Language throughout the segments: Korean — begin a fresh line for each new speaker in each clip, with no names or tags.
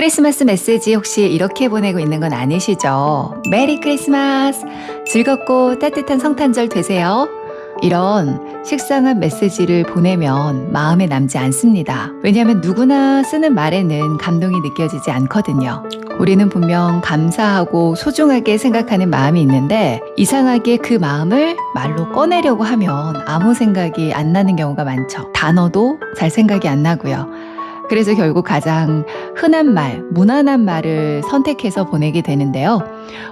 크리스마스 메시지 혹시 이렇게 보내고 있는 건 아니시죠? 메리 크리스마스! 즐겁고 따뜻한 성탄절 되세요. 이런 식상한 메시지를 보내면 마음에 남지 않습니다. 왜냐하면 누구나 쓰는 말에는 감동이 느껴지지 않거든요. 우리는 분명 감사하고 소중하게 생각하는 마음이 있는데 이상하게 그 마음을 말로 꺼내려고 하면 아무 생각이 안 나는 경우가 많죠. 단어도 잘 생각이 안 나고요. 그래서 결국 가장 흔한 말, 무난한 말을 선택해서 보내게 되는데요.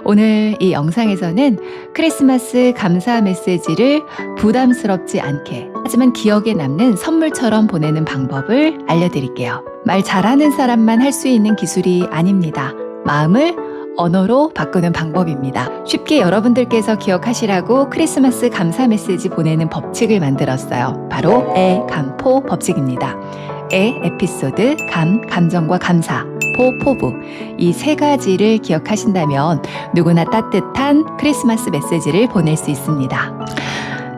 오늘 이 영상에서는 크리스마스 감사 메시지를 부담스럽지 않게 하지만 기억에 남는 선물처럼 보내는 방법을 알려드릴게요. 말 잘하는 사람만 할 수 있는 기술이 아닙니다. 마음을 언어로 바꾸는 방법입니다. 쉽게 여러분들께서 기억하시라고 크리스마스 감사 메시지 보내는 법칙을 만들었어요. 바로 애감포 법칙입니다. 에피소드, 감정과 감사, 포부 이 세 가지를 기억하신다면 누구나 따뜻한 크리스마스 메시지를 보낼 수 있습니다.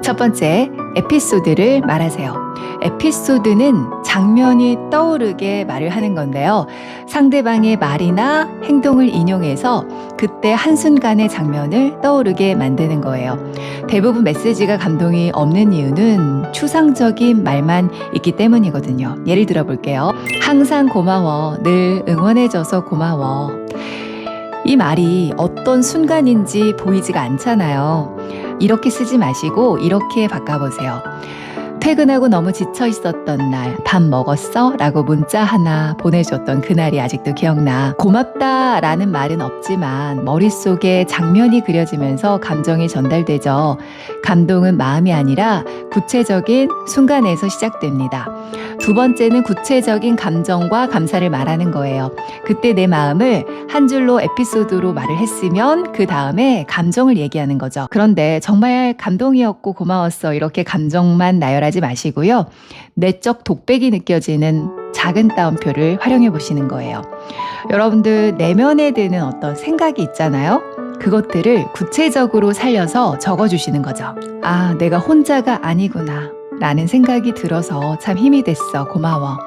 첫 번째, 에피소드를 말하세요. 에피소드는 장면이 떠오르게 말을 하는 건데요. 상대방의 말이나 행동을 인용해서 그때 한순간의 장면을 떠오르게 만드는 거예요. 대부분 메시지가 감동이 없는 이유는 추상적인 말만 있기 때문이거든요. 예를 들어 볼게요. 항상 고마워. 늘 응원해줘서 고마워. 이 말이 어떤 순간인지 보이지가 않잖아요. 이렇게 쓰지 마시고 이렇게 바꿔보세요. 퇴근하고 너무 지쳐 있었던 날, 밥 먹었어? 라고 문자 하나 보내줬던 그날이 아직도 기억나. 고맙다 라는 말은 없지만 머릿속에 장면이 그려지면서 감정이 전달되죠. 감동은 마음이 아니라 구체적인 순간에서 시작됩니다. 두 번째는 구체적인 감정과 감사를 말하는 거예요. 그때 내 마음을 한 줄로 에피소드로 말을 했으면 그 다음에 감정을 얘기하는 거죠. 그런데 정말 감동이었고 고마웠어 이렇게 감정만 나열하지 마시고요. 내적 독백이 느껴지는 작은 따옴표를 활용해 보시는 거예요. 여러분들 내면에 드는 어떤 생각이 있잖아요. 그것들을 구체적으로 살려서 적어주시는 거죠. 아, 내가 혼자가 아니구나 라는 생각이 들어서 참 힘이 됐어. 고마워.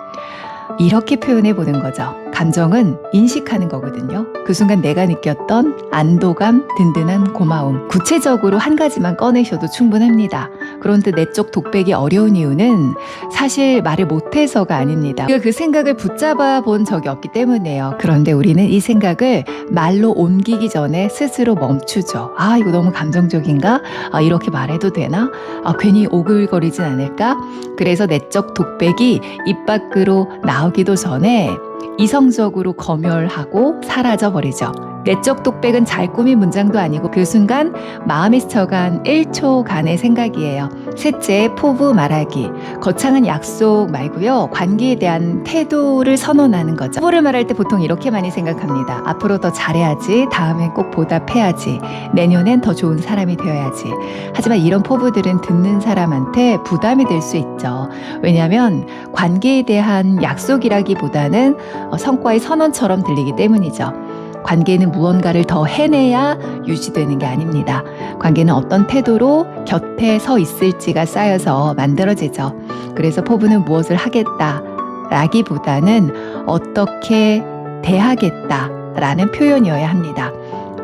이렇게 표현해 보는 거죠. 감정은 인식하는 거거든요. 그 순간 내가 느꼈던 안도감, 든든한 고마움. 구체적으로 한 가지만 꺼내셔도 충분합니다. 그런데 내적 독백이 어려운 이유는 사실 말을 못해서가 아닙니다. 우리가 그 생각을 붙잡아 본 적이 없기 때문이에요. 그런데 우리는 이 생각을 말로 옮기기 전에 스스로 멈추죠. 아, 이거 너무 감정적인가? 아, 이렇게 말해도 되나? 아, 괜히 오글거리진 않을까? 그래서 내적 독백이 입 밖으로 나오기도 전에 이성적으로 검열하고 사라져버리죠. 내적 독백은 잘 꾸민 문장도 아니고 그 순간 마음이 스쳐간 1초간의 생각이에요. 셋째, 포부 말하기. 거창한 약속 말고요. 관계에 대한 태도를 선언하는 거죠. 포부를 말할 때 보통 이렇게 많이 생각합니다. 앞으로 더 잘해야지. 다음엔 꼭 보답해야지. 내년엔 더 좋은 사람이 되어야지. 하지만 이런 포부들은 듣는 사람한테 부담이 될 수 있죠. 왜냐하면 관계에 대한 약속이라기보다는 성과의 선언처럼 들리기 때문이죠. 관계는 무언가를 더 해내야 유지되는 게 아닙니다. 관계는 어떤 태도로 곁에 서 있을지가 쌓여서 만들어지죠. 그래서 포부는 무엇을 하겠다 라기보다는 어떻게 대하겠다라는 표현이어야 합니다.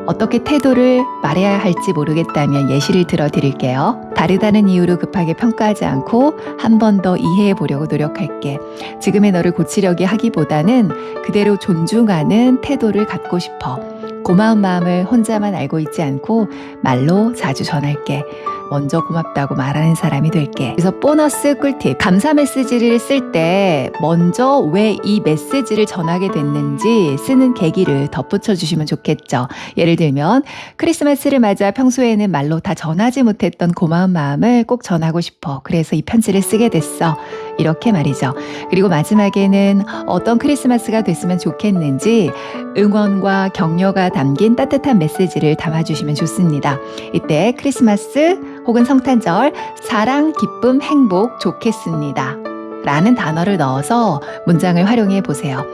어떻게 태도를 말해야 할지 모르겠다면 예시를 들어 드릴게요. 다르다는 이유로 급하게 평가하지 않고 한 번 더 이해해 보려고 노력할게. 지금의 너를 고치려고 하기보다는 그대로 존중하는 태도를 갖고 싶어. 고마운 마음을 혼자만 알고 있지 않고 말로 자주 전할게. 먼저 고맙다고 말하는 사람이 될게. 그래서 보너스 꿀팁. 감사 메시지를 쓸 때 먼저 왜 이 메시지를 전하게 됐는지 쓰는 계기를 덧붙여 주시면 좋겠죠. 예를 들면 크리스마스를 맞아 평소에는 말로 다 전하지 못했던 고마운 마음을 꼭 전하고 싶어. 그래서 이 편지를 쓰게 됐어. 이렇게 말이죠. 그리고 마지막에는 어떤 크리스마스가 됐으면 좋겠는지 응원과 격려가 담긴 따뜻한 메시지를 담아주시면 좋습니다. 이때 크리스마스 혹은 성탄절, 사랑, 기쁨, 행복, 좋겠습니다 라는 단어를 넣어서 문장을 활용해 보세요.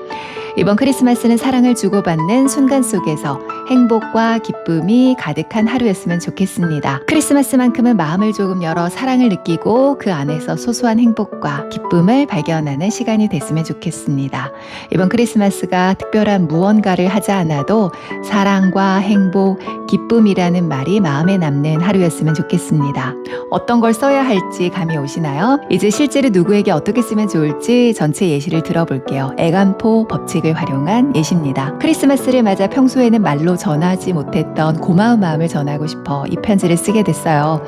이번 크리스마스는 사랑을 주고받는 순간 속에서 행복과 기쁨이 가득한 하루였으면 좋겠습니다. 크리스마스만큼은 마음을 조금 열어 사랑을 느끼고 그 안에서 소소한 행복과 기쁨을 발견하는 시간이 됐으면 좋겠습니다. 이번 크리스마스가 특별한 무언가를 하지 않아도 사랑과 행복, 기쁨이라는 말이 마음에 남는 하루였으면 좋겠습니다. 어떤 걸 써야 할지 감이 오시나요? 이제 실제로 누구에게 어떻게 쓰면 좋을지 전체 예시를 들어볼게요. 애간포 법칙을 활용한 예시입니다. 크리스마스를 맞아 평소에는 말로 전하지 못했던 고마운 마음을 전하고 싶어 이 편지를 쓰게 됐어요.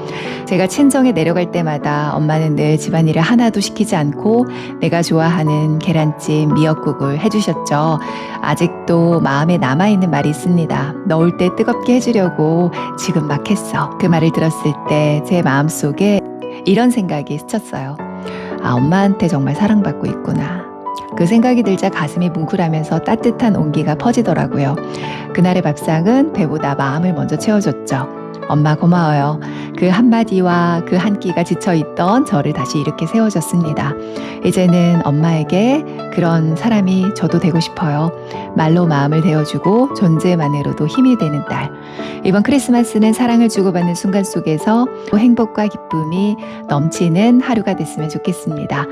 제가 친정에 내려갈 때마다 엄마는 늘 집안일을 하나도 시키지 않고 내가 좋아하는 계란찜, 미역국을 해주셨죠. 아직도 마음에 남아있는 말이 있습니다. 넣을 때 뜨겁게 해주려고 지금 막 했어. 그 말을 들었을 때 제 마음속에 이런 생각이 스쳤어요. 아, 엄마한테 정말 사랑받고 있구나. 그 생각이 들자 가슴이 뭉클하면서 따뜻한 온기가 퍼지더라고요. 그날의 밥상은 배보다 마음을 먼저 채워줬죠. 엄마 고마워요. 그 한마디와 그 한 끼가 지쳐있던 저를 다시 이렇게 세워줬습니다. 이제는 엄마에게 그런 사람이 저도 되고 싶어요. 말로 마음을 데워주고 존재만으로도 힘이 되는 딸. 이번 크리스마스는 사랑을 주고받는 순간 속에서 행복과 기쁨이 넘치는 하루가 됐으면 좋겠습니다.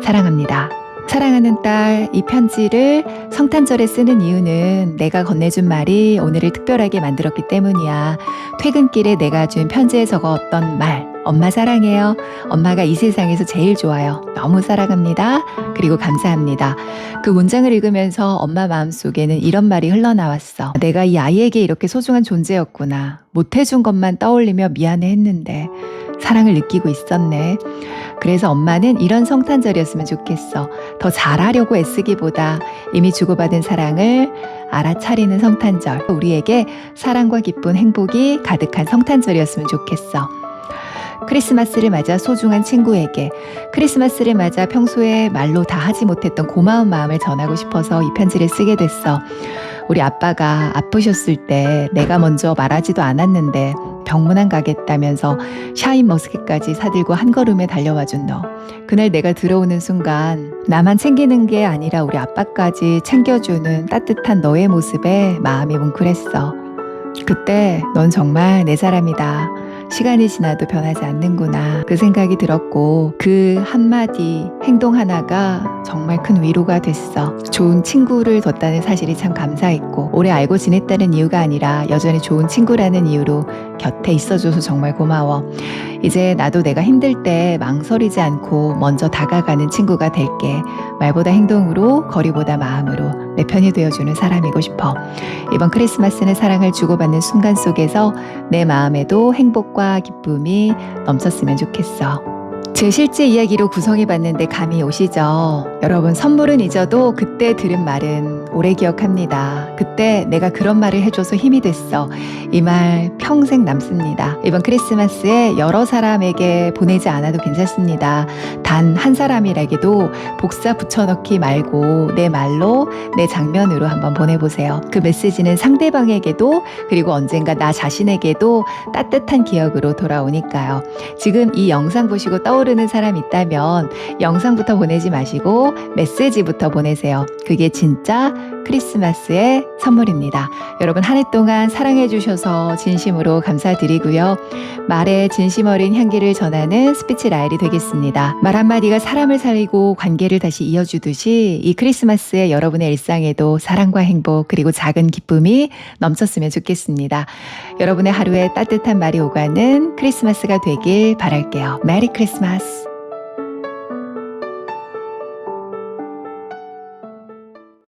사랑합니다. 사랑하는 딸, 이 편지를 성탄절에 쓰는 이유는 내가 건네준 말이 오늘을 특별하게 만들었기 때문이야. 퇴근길에 내가 준 편지에 적었던 말, 엄마 사랑해요. 엄마가 이 세상에서 제일 좋아요. 너무 사랑합니다. 그리고 감사합니다. 그 문장을 읽으면서 엄마 마음속에는 이런 말이 흘러나왔어. 내가 이 아이에게 이렇게 소중한 존재였구나. 못해준 것만 떠올리며 미안해 했는데 사랑을 느끼고 있었네. 그래서 엄마는 이런 성탄절이었으면 좋겠어. 더 잘하려고 애쓰기보다 이미 주고받은 사랑을 알아차리는 성탄절. 우리에게 사랑과 기쁜 행복이 가득한 성탄절이었으면 좋겠어. 크리스마스를 맞아 소중한 친구에게, 크리스마스를 맞아 평소에 말로 다 하지 못했던 고마운 마음을 전하고 싶어서 이 편지를 쓰게 됐어. 우리 아빠가 아프셨을 때 내가 먼저 말하지도 않았는데 병문안 가겠다면서 샤인머스켓까지 사들고 한 걸음에 달려와 준 너. 그날 내가 들어오는 순간 나만 챙기는 게 아니라 우리 아빠까지 챙겨주는 따뜻한 너의 모습에 마음이 뭉클했어. 그때 넌 정말 내 사람이다. 시간이 지나도 변하지 않는구나. 그 생각이 들었고 그 한마디 행동 하나가 정말 큰 위로가 됐어. 좋은 친구를 뒀다는 사실이 참 감사했고 오래 알고 지냈다는 이유가 아니라 여전히 좋은 친구라는 이유로 곁에 있어줘서 정말 고마워. 이제 나도 내가 힘들 때 망설이지 않고 먼저 다가가는 친구가 될게. 말보다 행동으로, 거리보다 마음으로 내 편이 되어주는 사람이고 싶어. 이번 크리스마스는 사랑을 주고받는 순간 속에서 내 마음에도 행복과 기쁨이 넘쳤으면 좋겠어. 제 실제 이야기로 구성해봤는데 감이 오시죠? 여러분, 선물은 잊어도 그때 들은 말은 오래 기억합니다. 그때 내가 그런 말을 해줘서 힘이 됐어. 이 말 평생 남습니다. 이번 크리스마스에 여러 사람에게 보내지 않아도 괜찮습니다. 단 한 사람이라도 복사 붙여넣기 말고 내 말로, 내 장면으로 한번 보내보세요. 그 메시지는 상대방에게도 그리고 언젠가 나 자신에게도 따뜻한 기억으로 돌아오니까요. 지금 이 영상 보시고 떠오르는 사람 있다면 영상부터 보내지 마시고 메시지부터 보내세요. 그게 진짜 크리스마스의 선물입니다. 여러분, 한 해 동안 사랑해 주셔서 진심으로 감사드리고요. 말에 진심 어린 향기를 전하는 스피치 라엘이 되겠습니다. 말 한마디가 사람을 살리고 관계를 다시 이어주듯이 이 크리스마스에 여러분의 일상에도 사랑과 행복 그리고 작은 기쁨이 넘쳤으면 좋겠습니다. 여러분의 하루에 따뜻한 말이 오가는 크리스마스가 되길 바랄게요. 메리 크리스마스.